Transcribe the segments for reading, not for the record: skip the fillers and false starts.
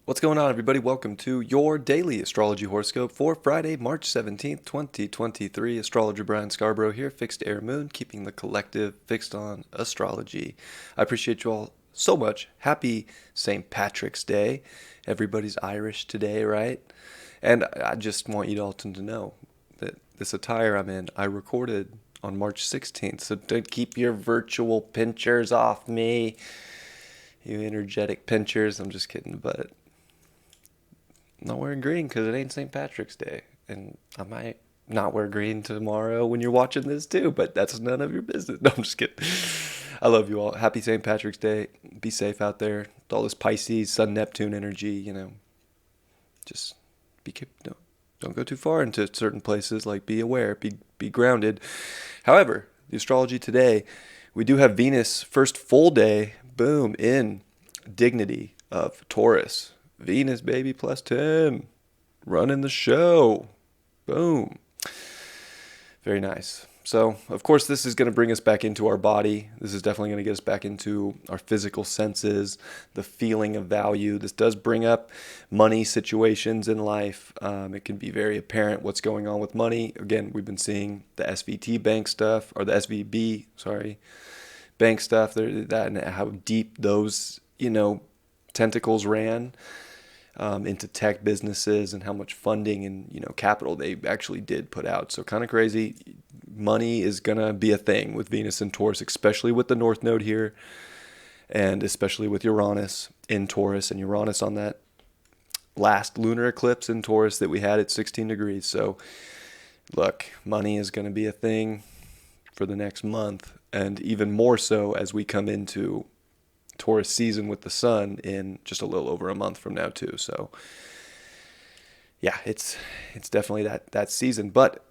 What's going on, everybody? Welcome to your daily astrology horoscope for Friday, March 17th, 2023. Astrologer Brian Scarborough here, fixed air moon, keeping the collective fixed on astrology. I appreciate you all so much. Happy St. Patrick's Day. Everybody's Irish today, right? And I just want you all to know that this attire I'm in, I recorded on March 16th. So don't keep your virtual pinchers off me. You energetic pinchers. I'm just kidding, but I'm not wearing green because it ain't St. Patrick's Day. And I might not wear green tomorrow when you're watching this too, but that's none of your business. No, I'm just kidding. I love you all. Happy St. Patrick's Day. Be safe out there. With all this Pisces, Sun, Neptune energy, just don't go too far into certain places. Like, be aware, be grounded. However, the astrology today, we do have Venus first full day, boom, in dignity of Taurus. Venus, baby, plus 10. Running the show. Boom. Very nice. So, of course, this is going to bring us back into our body. This is definitely going to get us back into our physical senses, the feeling of value. This does bring up money situations in life. It can be very apparent what's going on with money. Again, we've been seeing the SVT bank stuff, or the SVB, bank stuff, that and how deep those, tentacles ran into tech businesses and how much funding and capital they actually did put out. So kind of crazy. Money is gonna be a thing with Venus and Taurus, especially with the North Node here, and especially with Uranus in Taurus and Uranus on that last lunar eclipse in Taurus that we had at 16 degrees. So look, money is gonna be a thing for the next month, and even more so as we come into Taurus season with the sun in just a little over a month from now too. So yeah, it's definitely that season, but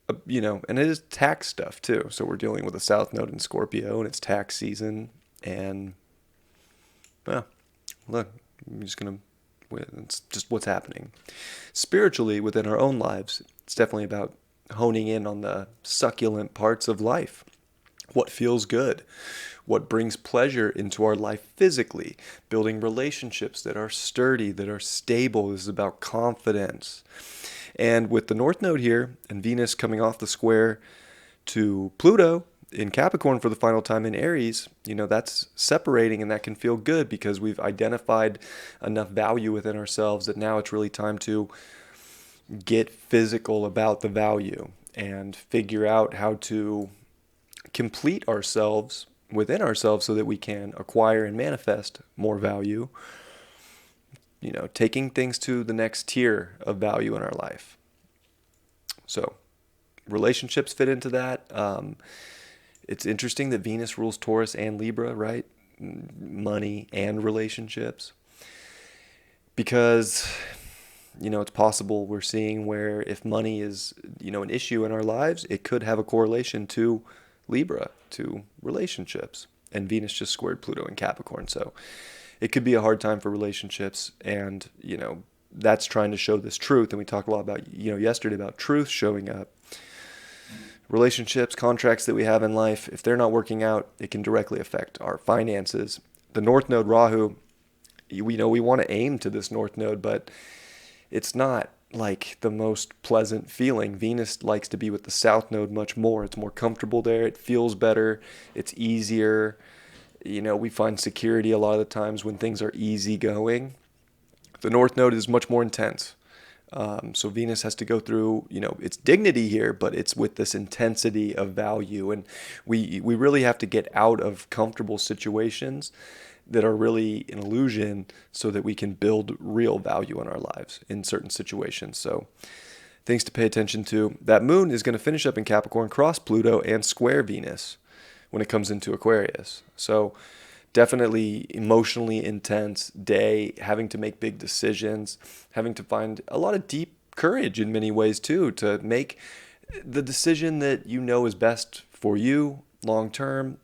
and it is tax stuff too. So we're dealing with a South Node in Scorpio, and it's tax season, and well, look, it's just what's happening spiritually within our own lives. It's definitely about honing in on the succulent parts of life. What feels good? What brings pleasure into our life physically? Building relationships that are sturdy, that are stable. This is about confidence. And with the North Node here and Venus coming off the square to Pluto in Capricorn for the final time in Aries, that's separating, and that can feel good because we've identified enough value within ourselves that now it's really time to get physical about the value and figure out how to complete ourselves within ourselves so that we can acquire and manifest more value, taking things to the next tier of value in our life. So relationships fit into that. It's interesting that Venus rules Taurus and Libra, right? Money and relationships. Because, it's possible we're seeing where if money is, an issue in our lives, it could have a correlation to Libra, to relationships, and Venus just squared Pluto in Capricorn. So it could be a hard time for relationships, and that's trying to show this truth. And we talked a lot about yesterday about truth showing up. Relationships, contracts that we have in life, if they're not working out, it can directly affect our finances. The North Node Rahu, we want to aim to this North Node, but it's not like the most pleasant feeling. Venus likes to be with the South Node much more. It's more comfortable there. It feels better. It's easier. We find security a lot of the times when things are easy going. The North Node is much more intense. So Venus has to go through, its dignity here, but it's with this intensity of value. And we really have to get out of comfortable situations that are really an illusion so that we can build real value in our lives in certain situations. So things to pay attention to. That moon is going to finish up in Capricorn, cross Pluto, and square Venus when it comes into Aquarius. So definitely emotionally intense day, having to make big decisions, having to find a lot of deep courage in many ways too, to make the decision that is best for you long term,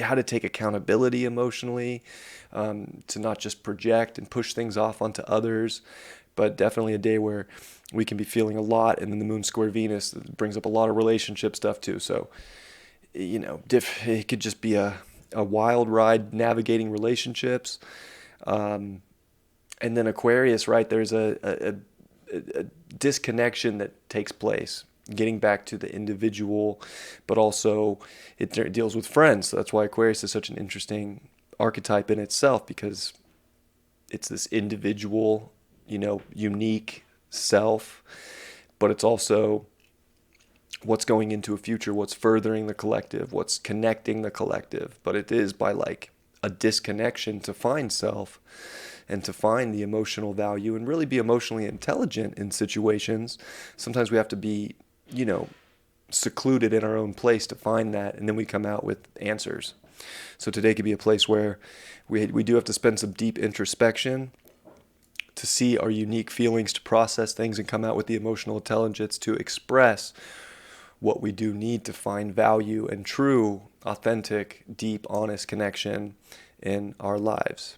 how to take accountability emotionally, to not just project and push things off onto others, but definitely a day where we can be feeling a lot. And then the moon square Venus brings up a lot of relationship stuff too. So, it could just be a wild ride navigating relationships. And then Aquarius, right, there's a disconnection that takes place, getting back to the individual, but also it deals with friends. So that's why Aquarius is such an interesting archetype in itself, because it's this individual, unique self, but it's also what's going into a future, what's furthering the collective, what's connecting the collective. But it is by like a disconnection to find self and to find the emotional value and really be emotionally intelligent in situations. Sometimes we have to be, secluded in our own place to find that, and then we come out with answers. So today could be a place where we do have to spend some deep introspection to see our unique feelings, to process things and come out with the emotional intelligence to express what we do need to find value and true, authentic, deep, honest connection in our lives.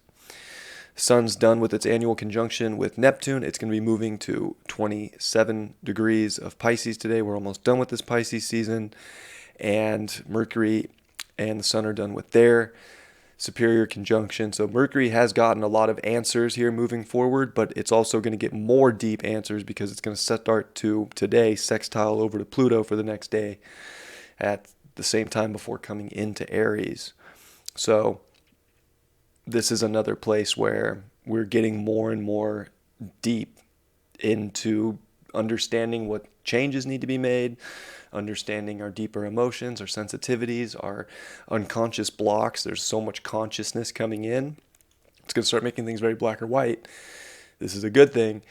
Sun's done with its annual conjunction with Neptune. It's going to be moving to 27 degrees of Pisces today. We're almost done with this Pisces season. And Mercury and the Sun are done with their superior conjunction. So Mercury has gotten a lot of answers here moving forward, but it's also going to get more deep answers because it's going to start to today sextile over to Pluto for the next day at the same time before coming into Aries. So this is another place where we're getting more and more deep into understanding what changes need to be made, understanding our deeper emotions, our sensitivities, our unconscious blocks. There's so much consciousness coming in. It's going to start making things very black or white. This is a good thing.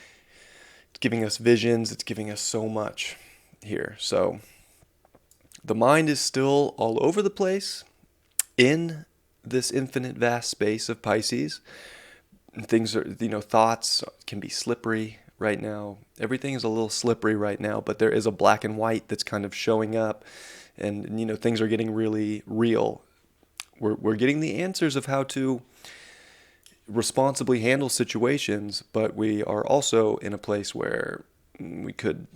It's giving us visions. It's giving us so much here. So the mind is still all over the place in this infinite vast space of Pisces. Things are, thoughts can be slippery right now. Everything is a little slippery right now, but there is a black and white that's kind of showing up, and things are getting really real. We're getting the answers of how to responsibly handle situations, but we are also in a place where we could,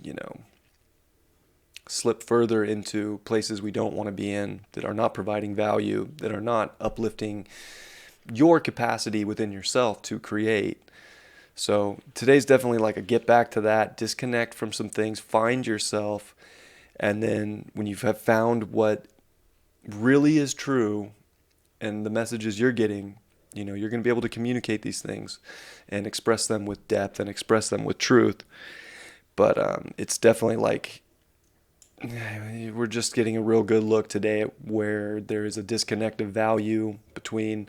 slip further into places we don't want to be in, that are not providing value, that are not uplifting your capacity within yourself to create. So today's definitely like a get back to that, disconnect from some things, find yourself, and then when you have found what really is true and the messages you're getting, you're going to be able to communicate these things and express them with depth and express them with truth. But it's definitely like we're just getting a real good look today at where there is a disconnect of value between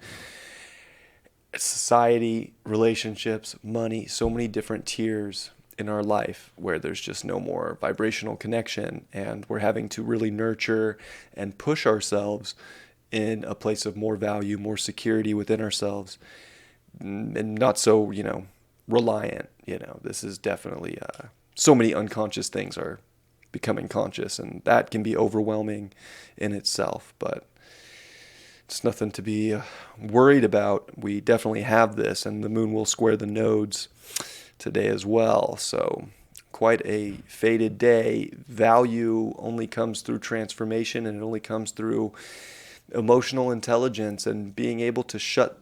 society, relationships, money, so many different tiers in our life where there's just no more vibrational connection, and we're having to really nurture and push ourselves in a place of more value, more security within ourselves, and not so, reliant. This is definitely so many unconscious things are becoming conscious, and that can be overwhelming in itself, but it's nothing to be worried about. We definitely have this, and the moon will square the nodes today as well. So quite a fated day. Value only comes through transformation, and it only comes through emotional intelligence and being able to shut,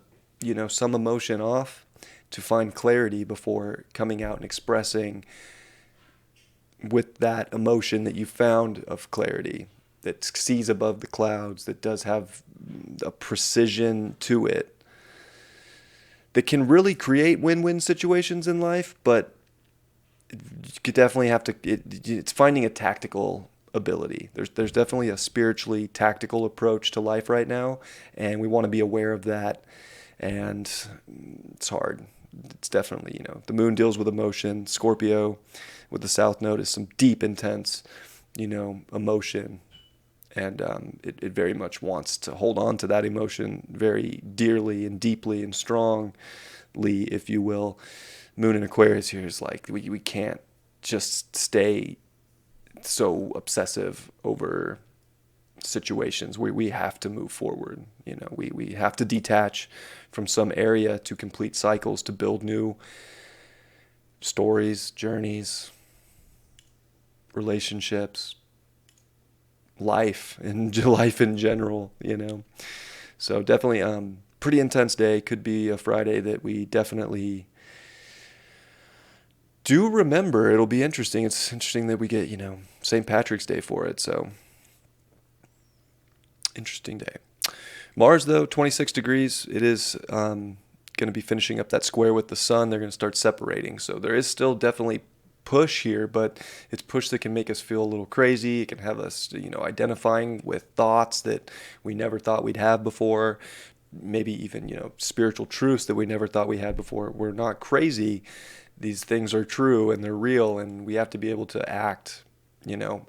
some emotion off to find clarity before coming out and expressing with that emotion that you found of clarity, that sees above the clouds, that does have a precision to it, that can really create win-win situations in life. But you could definitely have to, it's finding a tactical ability. There's definitely a spiritually tactical approach to life right now, and we want to be aware of that. And it's hard. It's definitely, the moon deals with emotion. Scorpio with the south node is some deep, intense, emotion. And it very much wants to hold on to that emotion very dearly and deeply and strongly, if you will. Moon in Aquarius here is like, we can't just stay so obsessive over situations. We have to move forward. We have to detach from some area to complete cycles, to build new stories, journeys, relationships, life in general. So definitely pretty intense day. Could be a Friday that we definitely do remember, it'll be interesting. It's interesting that we get, St. Patrick's Day for it. So, interesting day. Mars, though, 26 degrees. It is going to be finishing up that square with the sun. They're going to start separating. So there is still definitely push here, but it's push that can make us feel a little crazy. It can have us, identifying with thoughts that we never thought we'd have before. Maybe even, spiritual truths that we never thought we had before. We're not crazy. These things are true and they're real, and we have to be able to act,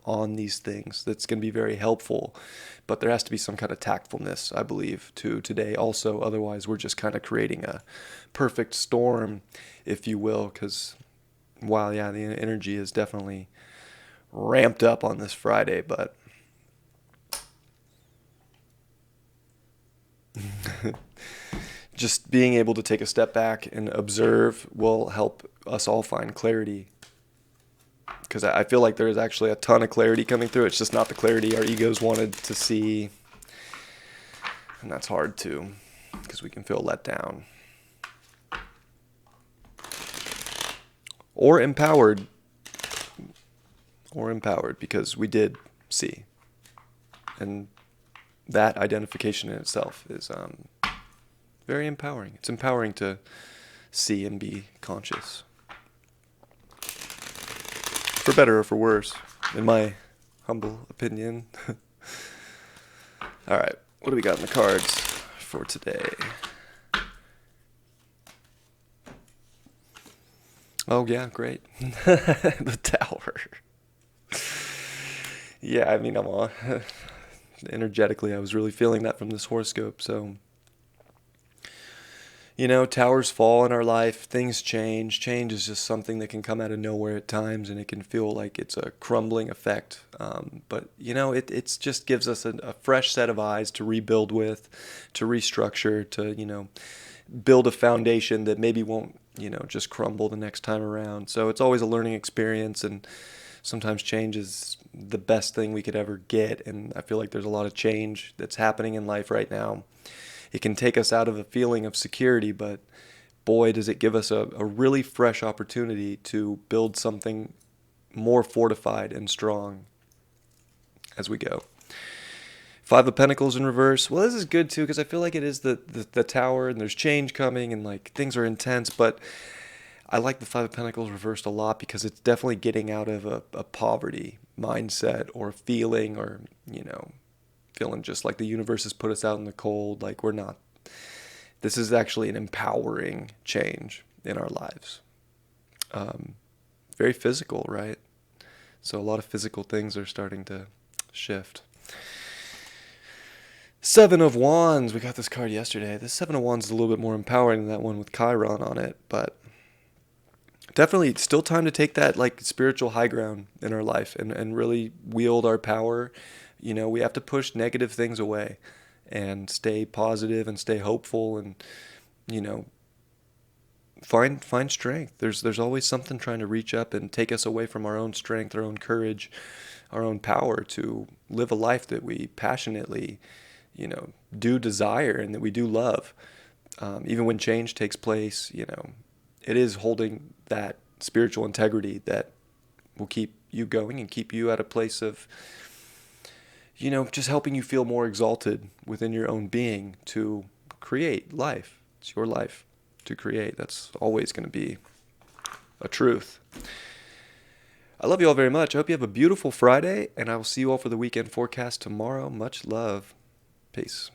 on these things. That's going to be very helpful. But there has to be some kind of tactfulness, I believe, to today also. Otherwise, we're just kind of creating a perfect storm, if you will, because while, yeah, the energy is definitely ramped up on this Friday, but just being able to take a step back and observe will help us all find clarity. Because I feel like there is actually a ton of clarity coming through. It's just not the clarity our egos wanted to see. And that's hard too, because we can feel let down. Or empowered. Because we did see. And that identification in itself is very empowering. It's empowering to see and be conscious. For better or for worse, in my humble opinion. All right, what do we got in the cards for today? Oh, yeah, great. The Tower. Yeah, I mean, I'm on. Energetically, I was really feeling that from this horoscope, so... Towers fall in our life, things change. Change is just something that can come out of nowhere at times, and it can feel like it's a crumbling effect. But it just gives us a fresh set of eyes to rebuild with, to restructure, to, build a foundation that maybe won't, just crumble the next time around. So it's always a learning experience, and sometimes change is the best thing we could ever get. And I feel like there's a lot of change that's happening in life right now. It can take us out of a feeling of security, but boy, does it give us a really fresh opportunity to build something more fortified and strong as we go. Five of Pentacles in reverse. Well, this is good too, because I feel like it is the Tower, and there's change coming, and like things are intense, but I like the Five of Pentacles reversed a lot because it's definitely getting out of a poverty mindset or feeling, or, feeling just like the universe has put us out in the cold, like we're not. This is actually an empowering change in our lives. Very physical, right? So a lot of physical things are starting to shift. Seven of Wands. We got this card yesterday. The Seven of Wands is a little bit more empowering than that one with Chiron on it, but definitely still time to take that like spiritual high ground in our life and really wield our power. We have to push negative things away and stay positive and stay hopeful and, find strength. There's always something trying to reach up and take us away from our own strength, our own courage, our own power to live a life that we passionately, do desire and that we do love. Even when change takes place, it is holding that spiritual integrity that will keep you going and keep you at a place of, just helping you feel more exalted within your own being to create life. It's your life to create. That's always going to be a truth. I love you all very much. I hope you have a beautiful Friday, and I will see you all for the weekend forecast tomorrow. Much love. Peace.